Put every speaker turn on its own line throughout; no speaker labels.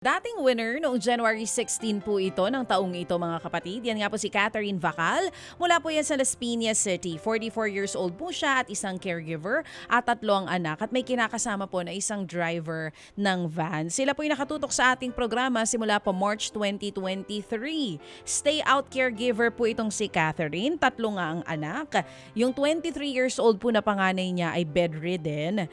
Dating winner noong January 16 po ito ng taong ito mga kapatid. Yan nga po si Catherine Vacal. Mula po yan sa Las Piñas City. 44 years old po siya at isang caregiver at 3 ang anak. At may kinakasama po na isang driver ng van. Sila po yung nakatutok sa ating programa simula po March 2023. Stay out caregiver po itong si Catherine. 3 nga ang anak. Yung 23 years old po na panganay niya ay bedridden.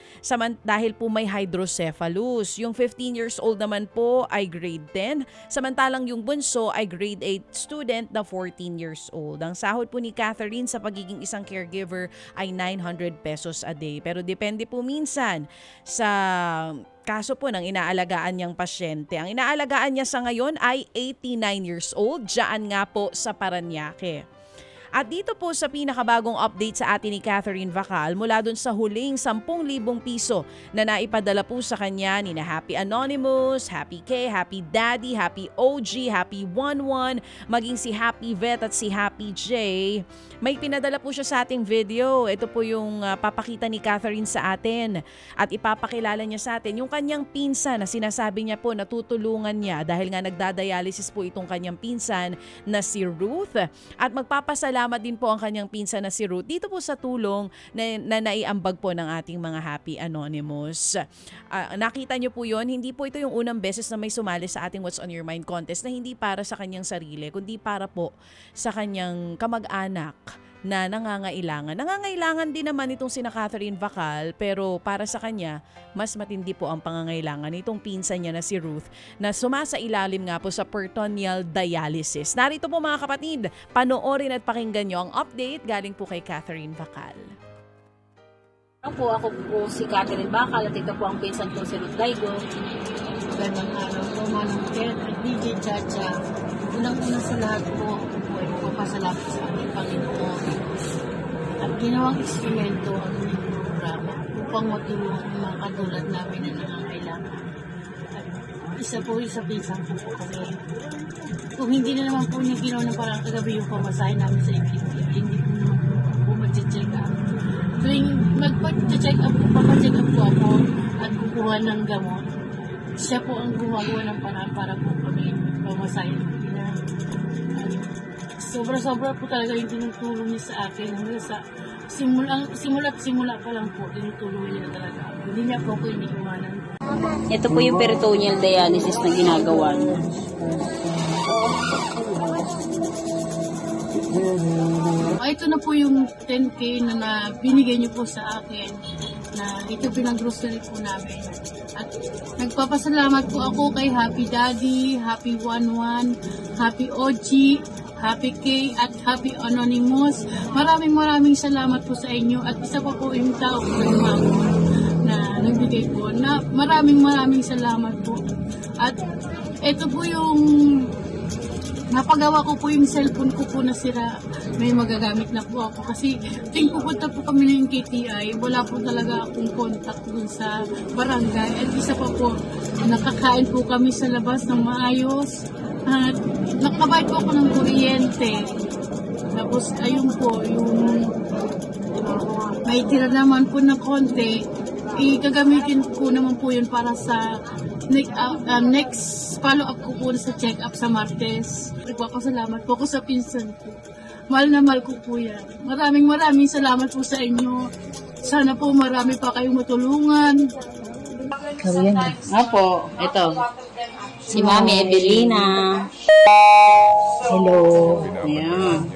Dahil po may hydrocephalus. Yung 15 years old naman po ay grade 10, samantalang yung bunso ay grade 8 student na 14 years old. Ang sahod po ni Catherine sa pagiging isang caregiver ay 900 pesos a day. Pero depende po minsan sa kaso po ng inaalagaan niyang pasyente. Ang inaalagaan niya sa ngayon ay 89 years old, dyan nga po sa Parañaque. At dito po sa pinakabagong update sa atin ni Catherine Vacal mula dun sa huling 10,000 piso na naipadala po sa kanya ni na Happy Anonymous, Happy K, Happy Daddy, Happy OG, Happy 11, maging si Happy Vet at si Happy J. May pinadala po siya sa ating video. Ito po yung papakita ni Catherine sa atin at ipapakilala niya sa atin yung kanyang pinsan na sinasabi niya po natutulungan niya dahil nga nagdadialysis po itong kanyang pinsan na si Ruth at magpapasalamat din po ang kanyang pinsan na si Ruth dito po sa tulong na naiambag po ng ating mga Happy Anonymous. Nakita niyo po yon, hindi po ito yung unang beses na may sumali sa ating What's on Your Mind contest na hindi para sa kanyang sarili, kundi para po sa kanyang kamag-anak na nangangailangan. Nangangailangan din naman itong sina Catherine Vacal pero para sa kanya, mas matindi po ang pangangailangan nitong pinsan niya na si Ruth na sumasailalim nga po sa peritoneal dialysis. Narito po mga kapatid, panoorin at pakinggan nyo ang update galing po kay Catherine Vacal.
Ako po si Catherine Vacal at ito po ang pinsan ko si Ruth Daigo. Magandang araw po, Manong Ted at DJ Chacha. Unang-una sa lahat po, papasalamat sa aming Panginoon at ginawang instrumento ang aming programa upang matulungan ang mga katulad namin na nangangailangan. At isa po yung sa pinsan ko po kami. Kung hindi na naman po niya ginawa ng parang kagabi yung pamasahin namin sa hindi po naman po mag-check up. Tuwing magpa-check up po ako at kukuha ng gamot, siya po ang gumagawa ng paraan para po kami pamasahin. Sobra-sobra po talaga yung tinutulong niya sa akin. Sa simula pa lang po, tinutulong niya talaga. Hindi niya po ako iniiwanan.
Ito po yung peritoneal dialysis na ginagawa niya.
Ito na po yung 10K na binigay niyo po sa akin na ito pinag-grocery po namin. At nagpapasalamat po ako kay Happy Daddy, Happy 11, Happy OG, Happy K at Happy Anonymous. Maraming salamat po sa inyo at isa pa po yung tao ko kay Mamo na nagbigay po na maraming salamat po. At ito po yung napagawa ko po yung cellphone ko po na sira. May magagamit na po ako kasi ting pupunta po kami ng KTI, wala po talaga akong contact dun sa barangay. At isa pa po, nakakain po kami sa labas ng maayos. At nakabayad po ako ng kuryente. Tapos ayun po, yung may tira naman po na konti, gagamitin po naman po yun para sa next follow-up ko po sa check-up sa Martes. Nagpapasalamat po ako sa pinsan ko. Mahal na mahal ko po yan. Maraming salamat po sa inyo. Sana po marami pa kayong matulungan.
Opo, ito. Si Mami Evelina. Hello. Ayan.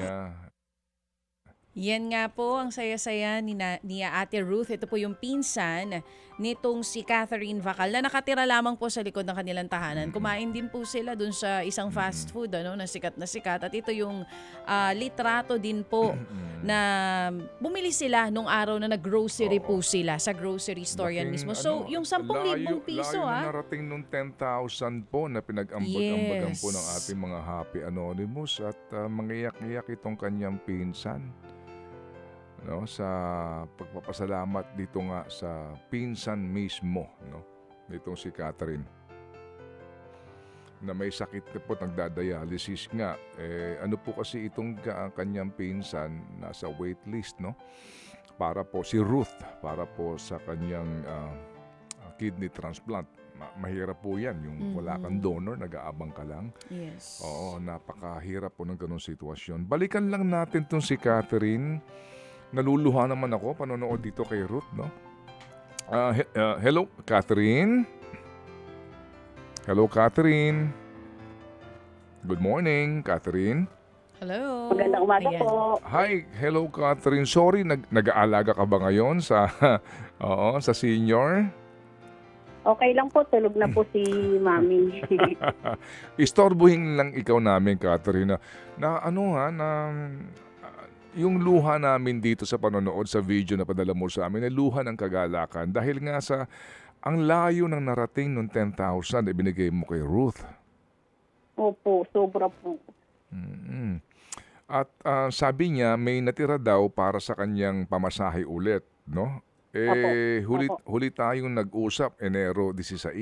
Yan nga po ang saya-saya ni Ate Ruth. Ito po yung pinsan nitong si Catherine Vacal na nakatira lamang po sa likod ng kanilang tahanan. Kumain din po sila dun sa isang fast food na sikat na sikat. At ito yung litrato din po na bumili sila nung araw na nag-grocery po sila sa grocery store yan mismo. So yung 10,000 piso
layo narating nung 10,000 po na pinag-ambag-ambagan po ng ating mga Happy Anonymous at mangiyak-iyak itong kanyang pinsan. Sa pagpapasalamat dito nga sa pinsan mismo, nitong si Catherine na may sakit na po, nagdadialysis nga. Ano po kasi itong kanyang pinsan nasa waitlist, para po si Ruth, para po sa kanyang kidney transplant. mahirap po yan. Yung wala kang donor, nag-aabang ka lang.
Yes.
Oo, napakahirap po ng ganong sitwasyon. Balikan lang natin tong si Catherine. Naluluha naman ako panonood dito kay Ruth, no? Hello, Catherine? Hello, Catherine? Good morning, Catherine.
Hello.
Magandang umaga
Ayan.
po.
Hi, hello, Catherine. Sorry, nag-aalaga ka ba ngayon sa sa senior?
Okay lang po, tulog na po si Mami.
Istorbohin lang ikaw namin, Catherine, na yung luha namin dito sa panonood sa video na padala mo sa amin, ay luha ng kagalakan dahil nga sa ang layo ng narating ng 10,000 na ibinigay mo kay Ruth.
Opo, sobra po.
Mm. At sabi niya may natira daw para sa kanyang pamasahe ulit, no? Huli tayong nag-usap Enero 16.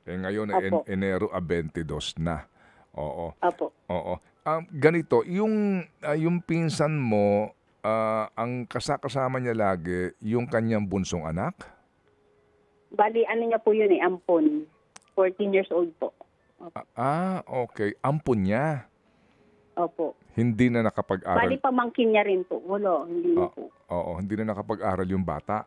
Ngayon
Apo.
Enero 22 na. Oo.
Opo.
Oo. Ganito, yung pinsan mo, ang kasama niya lagi, yung kanyang bunsong anak?
Bali, ano niya po yun ampon. 14 years old po.
Okay. Ampun niya.
Opo.
Hindi na
Bali,
nakapag-aral.
pamangkin niya rin po. Wala, hindi na po.
Oo, hindi na nakapag-aral yung bata.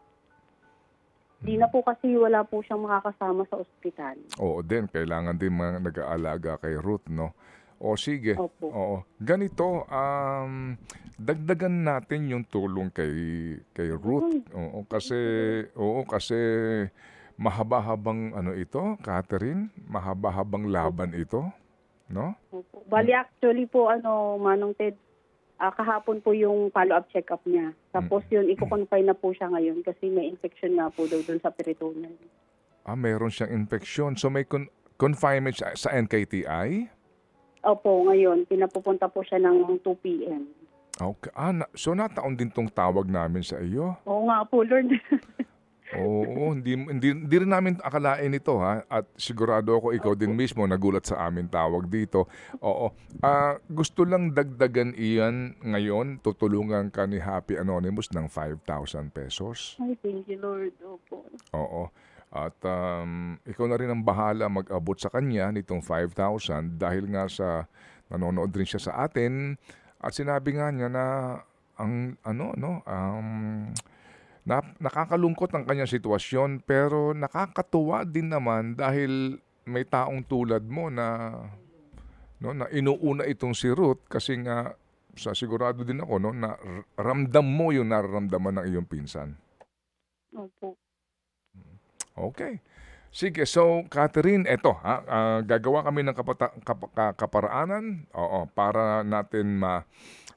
Hindi na po kasi wala po siyang makakasama sa ospital.
Oo din, kailangan din mga nag-aalaga kay Ruth, no? O sige.
Opo.
Oo. Ganito, dagdagan natin yung tulong kay Ruth. Oo, kasi mahaba-habang ito, Catherine, mahaba-habang laban ito, no?
Opo. Bali, actually po, Manong Ted, kahapon po yung follow-up check-up niya. Tapos yun, i-confine na po siya ngayon kasi may infection nga po daw dun sa peritoneal.
Meron siyang infection. So may confinement sa NKTI?
Opo, ngayon, pinapupunta po siya ng 2 p.m.
Okay. So nataon din tong tawag namin sa iyo?
Oo nga po, Lord.
Oo, hindi rin namin akalain ito, ha. At sigurado ako ikaw din mismo nagulat sa amin tawag dito. Oo. Gusto lang dagdagan iyan ngayon, tutulungan ka ni Happy Anonymous ng 5,000 pesos.
Ay, thank you, Lord. Opo.
Oo. At ikaw na rin ang bahala mag-abot sa kanya nitong 5,000 dahil nga sa nanonood rin siya sa atin at sinabi nga niya na nakakalungkot ang kanyang sitwasyon pero nakakatuwa din naman dahil may taong tulad mo na na inuuna itong si Ruth kasi nga sa sigurado din ako na ramdam mo yung nararamdaman ng iyong pinsan.
Opo.
Okay. Sige, so Catherine, eto gagawa kami ng kaparaanan para natin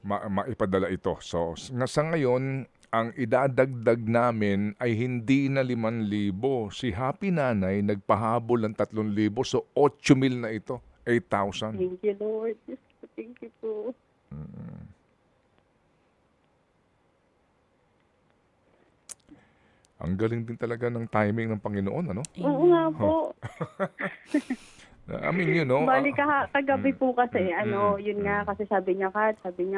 maipadala ito. So sa ngayon ang idadagdag namin ay hindi na 5,000. Si Happy Nanay nagpahabol ng 3,000. So 8,000 na ito. 8,000.
Thank you, Lord. Thank you po.
Ang galing din talaga ng timing ng Panginoon, ano?
Oo nga po.
I mean,
Bali kagabi po kasi, yun nga, kasi sabi niya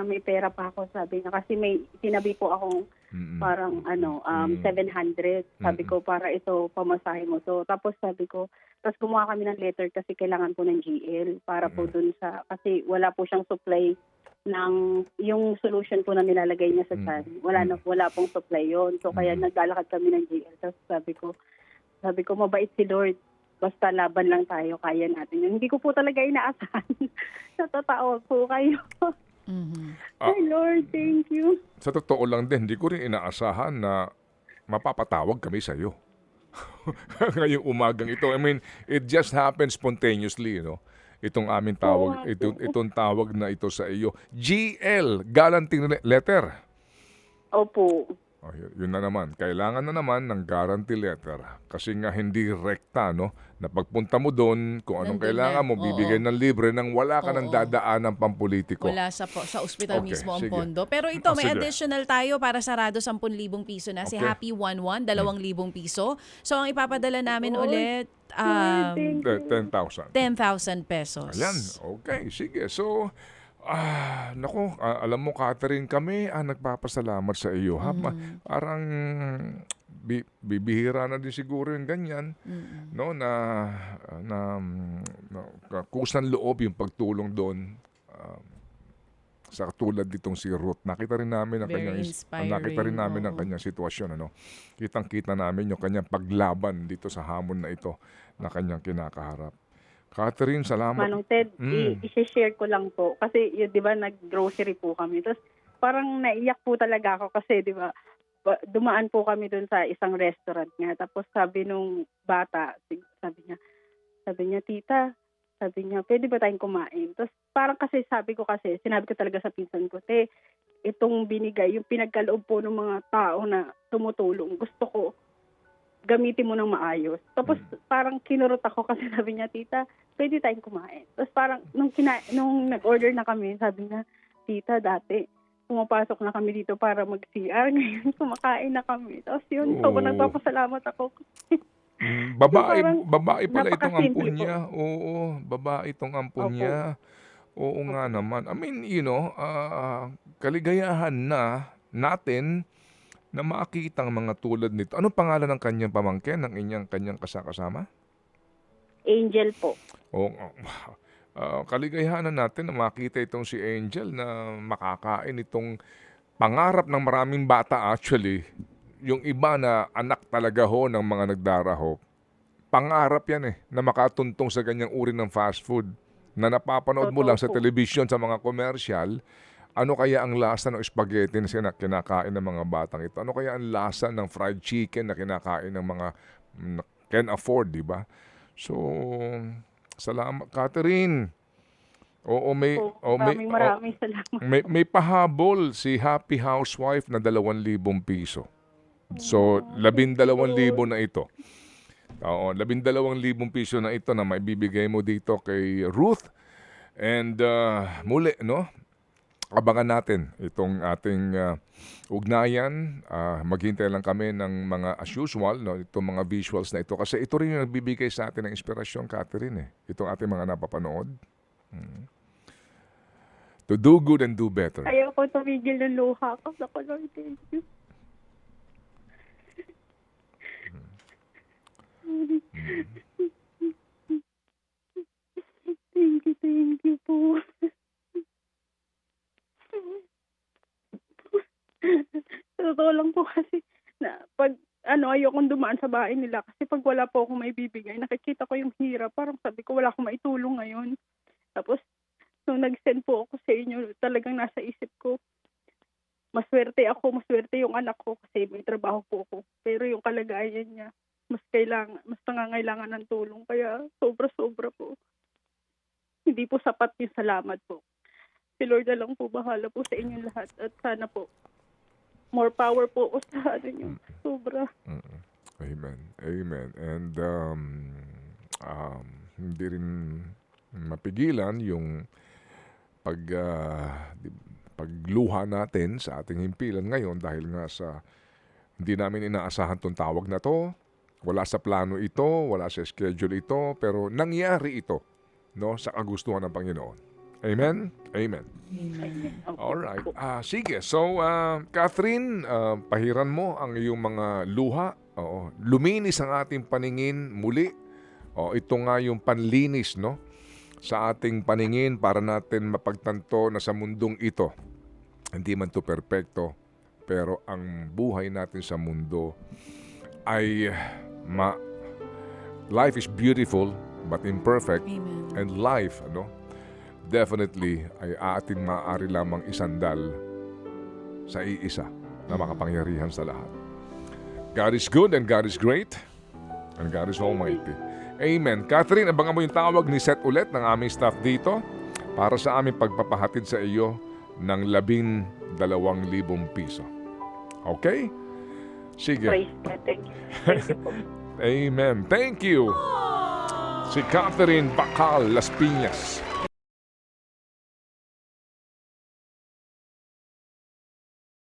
may pera pa ako, sabi niya, kasi may sinabi po akong parang 700, sabi ko, para ito pamasahe mo. So, tapos sabi ko, tapos gumawa kami ng letter kasi kailangan po ng GL para po dun sa, kasi wala po siyang supply ng, yung solution po na nilalagay niya sa tiyan, wala pong supply yon. So, kaya naglalakad kami ng GL. Tapos sabi ko, mabait si Lord. Basta laban lang tayo, kaya natin yun. Hindi ko po talaga inaasahan. Natatawag po kayo. Ay, Lord, thank you.
Sa totoo lang din, hindi ko rin inaasahan na mapapatawag kami sa iyo. Ngayong umagang ito. I mean, it just happened spontaneously, Itong aming tawag, itong tawag na ito sa iyo. GL, guarantee letter.
Opo.
Yun na naman. Kailangan na naman ng guarantee letter. Kasi nga hindi rekta, na pagpunta mo doon, kung anong
Nandun
kailangan
na.
mo, bibigyan ng libre nang wala ka ng dadaan ng pampolitiko.
Wala sa ospital
Okay,
mismo ang
sige.
pondo. Pero ito, may
Sige.
additional tayo para sarado 10,000 piso na. Si
Okay.
Happy 11, 2,000 piso. So, ang ipapadala namin ulit,
Thank you.
10,000.
10,000 pesos.
Ayan. Okay, sige. So, alam mo, Catherine, kami nagpapasalamat sa iyo. Parang bibihira na din siguro yung ganyan, no, na kusang loob yung pagtulong doon. Sa katulad ditong si Ruth, nakita rin namin ang
Very
kanyang
inspiring, oo.
kanyang sitwasyon, ano. Kitang-kita namin yung kanyang paglaban dito sa hamon na ito na kanyang kinakaharap. Catherine, salamat.
Manong Ted,
Mm.
i-share ko lang po. Kasi, yun, di ba, nag-grocery po kami. Tapos, parang naiyak po talaga ako kasi, di ba, dumaan po kami dun sa isang restaurant nga. Tapos, sabi nung bata, sabi niya, tita, sabi niya, pwede ba tayong kumain? Tapos, parang kasi sinabi ko talaga sa pinsan ko, itong binigay, yung pinagkaloob po ng mga tao na tumutulong, gusto ko, gamitin mo ng maayos. Tapos parang kinurot ako kasi sabi niya, tita, pwede tayong kumain. Tapos parang nung nag-order na kami, sabi niya, tita, dati, pumapasok na kami dito para mag-CR. Ngayon, kumakain na kami. Tapos yun, so nagpapasalamat ako.
Babae pala itong
napakasimple
ampun niya. Oo, babae itong ampun
Opo.
niya. Oo nga naman. I mean, kaligayahan na natin na makita ang mga tulad nito. Anong pangalan ng kanyang pamangkin, ng kanyang kasama?
Angel po.
Oo, kaligayahan na natin na makita itong si Angel na makakain itong pangarap ng maraming bata actually. Yung iba na anak talaga ho ng mga nagdaraho. Pangarap yan na makatuntong sa ganyang uri ng fast food na napapanood mo
Totoo
lang sa
po.
telebisyon sa mga komersyal. Ano kaya ang lasa ng spaghetti na kinakain ng mga batang ito? Ano kaya ang lasa ng fried chicken na kinakain ng mga can afford, di ba? So, salamat, Catherine. Oo,
Maraming salamat.
may pahabol si Happy Housewife na 2,000 piso. So, 12,000 na ito. Oo, 12,000 piso na ito na maibibigay mo dito kay Ruth. And muli, no? Abangan natin itong ating ugnayan. Maghintay lang kami ng mga as usual, no? Itong mga visuals na ito. Kasi ito rin yung nagbibigay sa atin ng inspirasyon, Catherine. Itong ating mga napapanood. To do good and do better.
Ayaw ko tumigil ng luha ko. Naku, Lord, thank you. Thank you po. Totoo lang po kasi na pag ayokong dumaan sa bahay nila kasi pag wala po akong maibibigay, nakikita ko yung hirap. Parang sabi ko wala akong maitulong ngayon. Tapos nung nag-send po ako sa inyo, talagang nasa isip ko, maswerte yung anak ko kasi may trabaho po ako. Pero yung kalagayan niya, mas nangangailangan ng tulong. Kaya sobra-sobra po. Hindi po sapat yung salamat po. Si Lord na lang po bahala po sa inyong lahat. At sana po, more power po ako sa niyo. Sobra.
Amen. Amen. And hindi rin mapigilan yung pagluha natin sa ating himpilan ngayon dahil nga sa hindi namin inaasahan tong tawag na to. Wala sa plano ito, wala sa schedule ito, pero nangyari ito, no, sa kagustuhan ng Panginoon. Amen? Amen. Alright. Sige. So, Catherine, pahiran mo ang iyong mga luha. Oo. Luminis ang ating paningin muli. Ito nga yung panlinis, no? Sa ating paningin para natin mapagtanto na sa mundong ito, hindi man to perpekto, pero ang buhay natin sa mundo ay life is beautiful but imperfect.
Amen.
And life, definitely ay ating maaari lamang isandal sa iisa na makapangyarihan sa lahat. God is good and God is great and God is almighty. Amen. Catherine, abangan mo yung tawag ni Seth ulit ng aming staff dito para sa aming pagpapahatid sa iyo ng 12,000 piso. Okay? Sige.
Praise God. Thank you. Thank you po.
Amen. Thank you. Si Catherine Bacal Las Piñas.